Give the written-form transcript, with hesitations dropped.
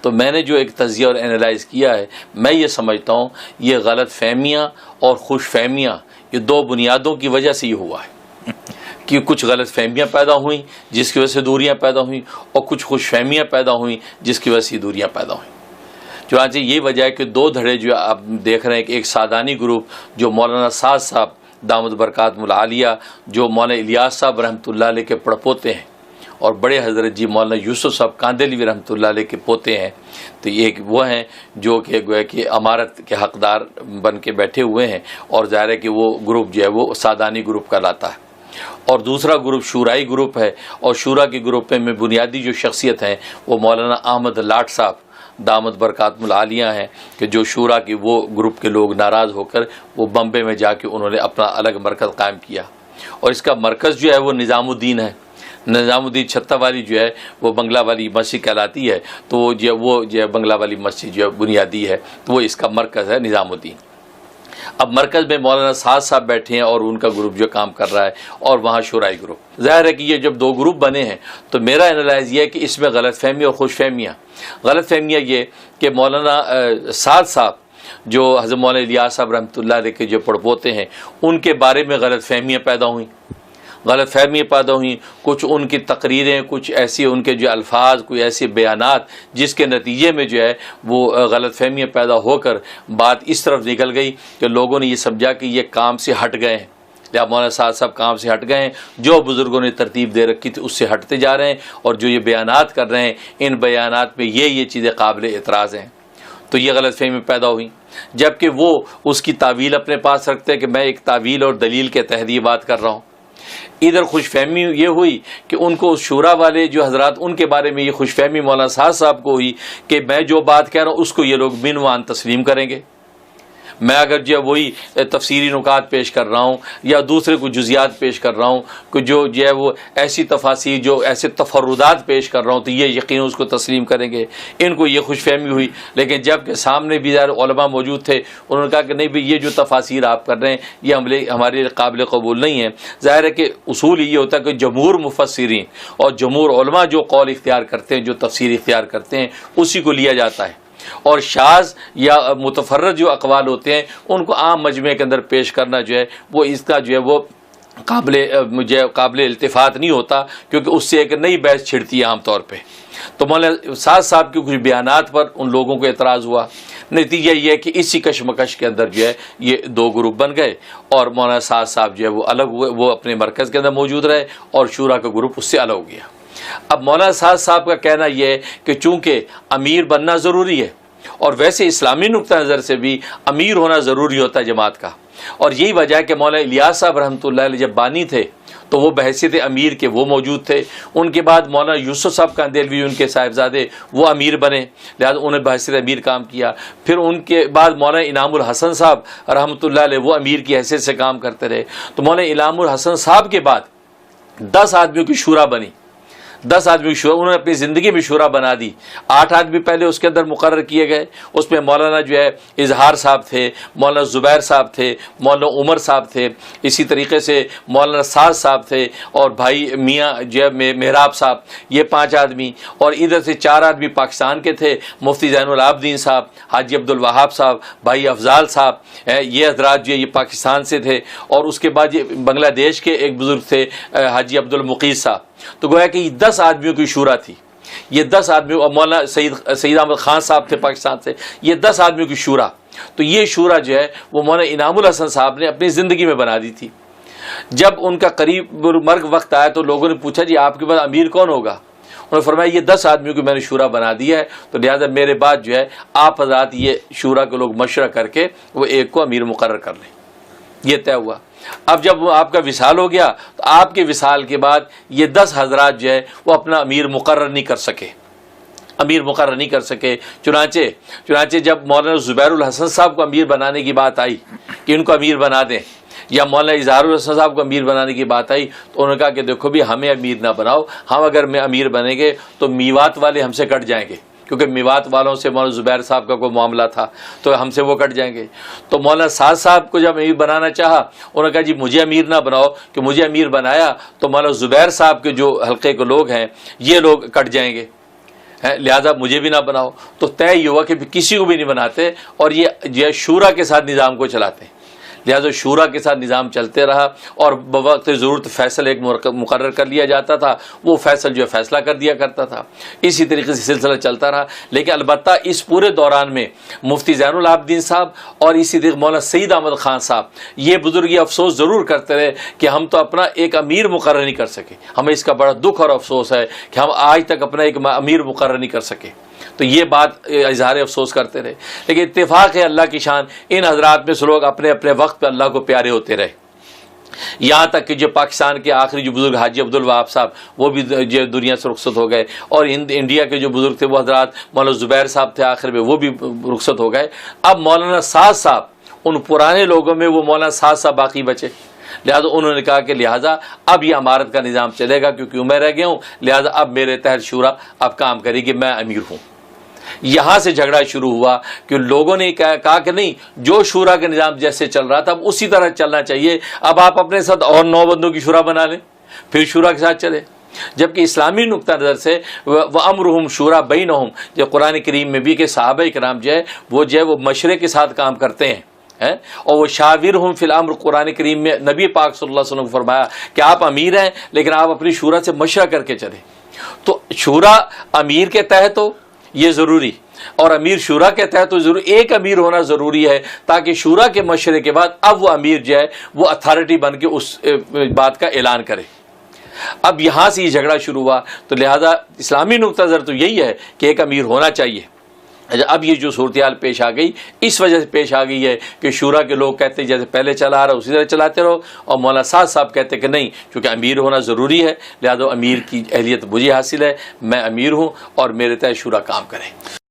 تو میں نے جو ایک تجزیہ اور انالائز کیا ہے، میں یہ سمجھتا ہوں یہ غلط فہمیاں اور خوش فہمیاں یہ دو بنیادوں کی وجہ سے یہ ہوا ہے کہ کچھ غلط فہمیاں پیدا ہوئیں جس کی وجہ سے دوریاں پیدا ہوئیں، اور کچھ خوش فہمیاں پیدا ہوئیں جس کی وجہ سے دوریاں پیدا ہوئیں۔ چنانچہ یہ وجہ ہے کہ دو دھڑے جو آپ دیکھ رہے ہیں کہ ایک سعدانی گروپ جو مولانا سعد صاحب دامت برکاتہم العالیہ جو مولانا الیاس صاحب رحمۃ اللہ علیہ کے پڑپوتے ہیں، اور بڑے حضرت جی مولانا یوسف صاحب کاندھلوی رحمۃ اللہ علیہ کے پوتے ہیں، تو یہ وہ ہیں جو کہ گویا کہ امارت کے حقدار بن کے بیٹھے ہوئے ہیں، اور ظاہر ہے کہ وہ گروپ جو ہے وہ سعدانی گروپ کہلاتا ہے۔ اور دوسرا گروپ شورائی گروپ ہے، اور شورا کے گروپ میں بنیادی جو شخصیت ہیں وہ مولانا احمد لاٹ صاحب دامت برکاتہم العالیہ ہیں، کہ جو شورا کی وہ گروپ کے لوگ ناراض ہو کر وہ بمبے میں جا کے انہوں نے اپنا الگ مرکز قائم کیا، اور اس کا مرکز جو ہے وہ نظام الدین ہے۔ نظام الدین چھتہ والی جو ہے وہ بنگلہ والی مسجد کہلاتی ہے، تو وہ جو ہے بنگلہ والی مسجد جو ہے بنیادی ہے، تو وہ اس کا مرکز ہے نظام الدین۔ اب مرکز میں مولانا سعد صاحب بیٹھے ہیں اور ان کا گروپ جو کام کر رہا ہے، اور وہاں شورائی گروپ۔ ظاہر ہے کہ یہ جب دو گروپ بنے ہیں تو میرا انالائز یہ ہے کہ اس میں غلط فہمی اور خوش فہمیاں۔ غلط فہمیاں یہ کہ مولانا سعد صاحب جو حضرت مولانا الیاس صاحب رحمۃ اللہ علیہ کے جو پڑپوتے ہیں، ان کے بارے میں غلط فہمیاں پیدا ہوئیں، کچھ ان کی تقریریں، کچھ ایسی ان کے جو الفاظ، کوئی ایسے بیانات جس کے نتیجے میں جو ہے وہ غلط فہمیاں پیدا ہو کر بات اس طرف نکل گئی کہ لوگوں نے یہ سمجھا کہ یہ کام سے ہٹ گئے ہیں، یا مولانا سعد صاحب کام سے ہٹ گئے ہیں، جو بزرگوں نے ترتیب دے رکھی تھی اس سے ہٹتے جا رہے ہیں، اور جو یہ بیانات کر رہے ہیں ان بیانات میں یہ چیزیں قابل اعتراض ہیں، تو یہ غلط فہمی پیدا ہوئی۔ جبکہ وہ اس کی تعویل اپنے پاس رکھتے ہیں کہ میں ایک تعویل اور دلیل کے تحت یہ بات کر رہا ہوں۔ ادھر خوش فہمی یہ ہوئی کہ ان کو شورا والے جو حضرات ان کے بارے میں یہ خوش فہمی مولانا سعد صاحب کو ہوئی کہ میں جو بات کہہ رہا ہوں اس کو یہ لوگ بنوان تسلیم کریں گے، میں اگر جو وہی تفسیری نکات پیش کر رہا ہوں یا دوسرے کو جزیات پیش کر رہا ہوں کہ جو ہے وہ ایسی تفاسیر جو ایسے تفردات پیش کر رہا ہوں تو یہ یقین اس کو تسلیم کریں گے، ان کو یہ خوش فہمی ہوئی۔ لیکن جب کہ سامنے بھی علماء موجود تھے، انہوں نے کہا کہ نہیں بھئی یہ جو تفاسیر آپ کر رہے ہیں یہ ہمارے قابل قبول نہیں ہے۔ ظاہر ہے کہ اصول یہ ہوتا ہے کہ جمہور مفسرین اور جمہور علماء جو قول اختیار کرتے ہیں، جو تفسیر اختیار کرتے ہیں، اسی کو لیا جاتا ہے، اور شاذ یا متفرد جو اقوال ہوتے ہیں ان کو عام مجمع کے اندر پیش کرنا جو ہے وہ اس کا جو ہے وہ قابل التفات نہیں ہوتا، کیونکہ اس سے ایک نئی بحث چھڑتی ہے عام طور پہ۔ تو مولانا سعد صاحب کے کچھ بیانات پر ان لوگوں کو اعتراض ہوا، نتیجہ یہ ہے کہ اسی کشمکش کے اندر جو ہے یہ دو گروپ بن گئے، اور مولانا سعد صاحب جو ہے وہ الگ ہوئے، وہ اپنے مرکز کے اندر موجود رہے، اور شورا کا گروپ اس سے الگ ہو گیا۔ اب مولانا سعد صاحب کا کہنا یہ ہے کہ چونکہ امیر بننا ضروری ہے، اور ویسے اسلامی نقطہ نظر سے بھی امیر ہونا ضروری ہوتا ہے جماعت کا، اور یہی وجہ ہے کہ مولانا الیاس صاحب رحمۃ اللہ علیہ جب بانی تھے تو وہ بحیثیت امیر کے وہ موجود تھے، ان کے بعد مولانا یوسف صاحب کاندھلوی ان کے صاحبزادے وہ امیر بنے، لہٰذا انہیں بحیثیت امیر کام کیا۔ پھر ان کے بعد مولانا انعام الحسن صاحب رحمۃ اللہ علیہ وہ امیر کی حیثیت سے کام کرتے رہے، تو مولانا انعام الحسن صاحب کے بعد 10 آدمیوں کی شورا بنی، 10 آدمی شورا، انہوں نے اپنی زندگی میں شورا بنا دی۔ 8 آدمی پہلے اس کے اندر مقرر کیے گئے، اس میں مولانا جو ہے اظہار صاحب تھے، مولانا زبیر صاحب تھے، مولانا عمر صاحب تھے، اسی طریقے سے مولانا سعد صاحب تھے، اور بھائی میاں جو ہے محراب صاحب، یہ 5 آدمی، اور ادھر سے 4 آدمی پاکستان کے تھے، مفتی زین العابدین صاحب، حاجی عبد الوہاب صاحب، بھائی افضال صاحب، یہ حضرات جو یہ پاکستان سے تھے، اور اس کے بعد یہ بنگلہ دیش کے ایک بزرگ تھے حاجی عبد المقیت صاحب۔ تو گویا کہ یہ 10 آدمیوں کی شورا تھی، یہ 10 آدمیوں، اور مولانا سعید احمد خان صاحب تھے پاکستان سے، یہ 10 آدمیوں کی شورا۔ تو یہ شورا جو ہے وہ مولانا انعام الحسن صاحب نے اپنی زندگی میں بنا دی تھی۔ جب ان کا قریب مرگ وقت آیا تو لوگوں نے پوچھا جی آپ کے بعد امیر کون ہوگا؟ انہوں نے فرمایا یہ 10 آدمیوں کی میں نے شورا بنا دیا ہے، تو لہٰذا میرے بعد جو ہے آپ حضرات یہ شورا کے لوگ مشورہ کر کے وہ ایک کو امیر مقرر کر لیں۔ یہ طے ہوا۔ اب جب وہ آپ کا وصال ہو گیا تو آپ کے وصال کے بعد یہ 10 حضرات جو ہے وہ اپنا امیر مقرر نہیں کر سکے، چنانچہ جب مولانا زبیر الحسن صاحب کو امیر بنانے کی بات آئی کہ ان کو امیر بنا دیں، یا مولانا اظہار الحسن صاحب کو امیر بنانے کی بات آئی، تو انہوں نے کہا کہ دیکھو بھی ہمیں امیر نہ بناؤ، ہم اگر میں امیر بنیں گے تو میوات والے ہم سے کٹ جائیں گے، کیونکہ میوات والوں سے مولانا زبیر صاحب کا کوئی معاملہ تھا تو ہم سے وہ کٹ جائیں گے۔ تو مولانا سعد صاحب کو جب امیر بنانا چاہا، انہوں نے کہا جی مجھے امیر نہ بناؤ، کہ مجھے امیر بنایا تو مولانا زبیر صاحب کے جو حلقے کے لوگ ہیں یہ لوگ کٹ جائیں گے، لہذا مجھے بھی نہ بناؤ. تو طے یہ ہوا کہ کسی کو بھی نہیں بناتے اور یہ شورا کے ساتھ نظام کو چلاتے ہیں. لہٰذا شورا کے ساتھ نظام چلتے رہا اور بوقت ضرورت فیصل ایک مقرر کر لیا جاتا تھا, وہ فیصل جو ہے فیصلہ کر دیا کرتا تھا. اسی طریقے سے سلسلہ چلتا رہا. لیکن البتہ اس پورے دوران میں مفتی زین العابدین صاحب اور اسی طریقے مولانا سعید احمد خان صاحب یہ بزرگ یہ افسوس ضرور کرتے رہے کہ ہم تو اپنا ایک امیر مقرر نہیں کر سکے. ہمیں اس کا بڑا دکھ اور افسوس ہے کہ ہم آج تک اپنا ایک امیر مقرر نہیں کر سکے. تو یہ بات اظہار افسوس کرتے رہے. لیکن اتفاق ہے اللہ کی شان, ان حضرات میں سے لوگ اپنے اپنے وقت پہ اللہ کو پیارے ہوتے رہے. یہاں تک کہ جو پاکستان کے آخری جو بزرگ حاجی عبدالوہاب صاحب وہ بھی جو دنیا سے رخصت ہو گئے, اور انڈیا کے جو بزرگ تھے وہ حضرات مولانا زبیر صاحب تھے آخر میں, وہ بھی رخصت ہو گئے. اب مولانا سعد صاحب ان پرانے لوگوں میں وہ مولانا سعد صاحب باقی بچے. لہٰذا انہوں نے کہا کہ لہٰذا اب یہ امارت کا نظام چلے گا کیونکہ میں رہ گیا ہوں, لہٰذا اب میرے تحت شورا اب کام کرے گی, میں امیر ہوں. یہاں سے جھگڑا شروع ہوا کہ لوگوں نے کہا کہ نہیں, جو شورا کا نظام جیسے چل رہا تھا اب اسی طرح چلنا چاہیے, اب آپ اپنے ساتھ اور 9 بندوں کی شورا بنا لیں پھر شورا کے ساتھ چلے. جبکہ اسلامی نقطہ نظر سے وَأَمْرُهُمْ شُورَىٰ بَيْنَهُمْ جو قرآن کریم میں بھی کہ صحابہ کرام جو ہے وہ مشورے کے ساتھ کام کرتے ہیں, اور وہ شاورہم فی الامر قرآن کریم میں نبی پاک صلی اللہ علیہ وسلم نے فرمایا کہ آپ امیر ہیں لیکن آپ اپنی شورا سے مشورہ کر کے چلیں. تو شورا امیر کے تحت ہو یہ ضروری, اور امیر شورا کے تحت تو ضرور ایک امیر ہونا ضروری ہے تاکہ شورا کے مشورے کے بعد اب وہ امیر جو ہے وہ اتھارٹی بن کے اس بات کا اعلان کرے. اب یہاں سے یہ جھگڑا شروع ہوا. تو لہذا اسلامی نقطہ نظر تو یہی ہے کہ ایک امیر ہونا چاہیے. اب یہ جو صورتحال پیش آ گئی اس وجہ سے پیش آ گئی ہے کہ شورا کے لوگ کہتے ہیں جیسے پہلے چلا آ رہا اسی طرح چلاتے رہو, اور مولانا سعد صاحب کہتے ہیں کہ نہیں, چونکہ امیر ہونا ضروری ہے لہذا امیر کی اہلیت مجھے حاصل ہے, میں امیر ہوں اور میرے تحت شورا کام کرے.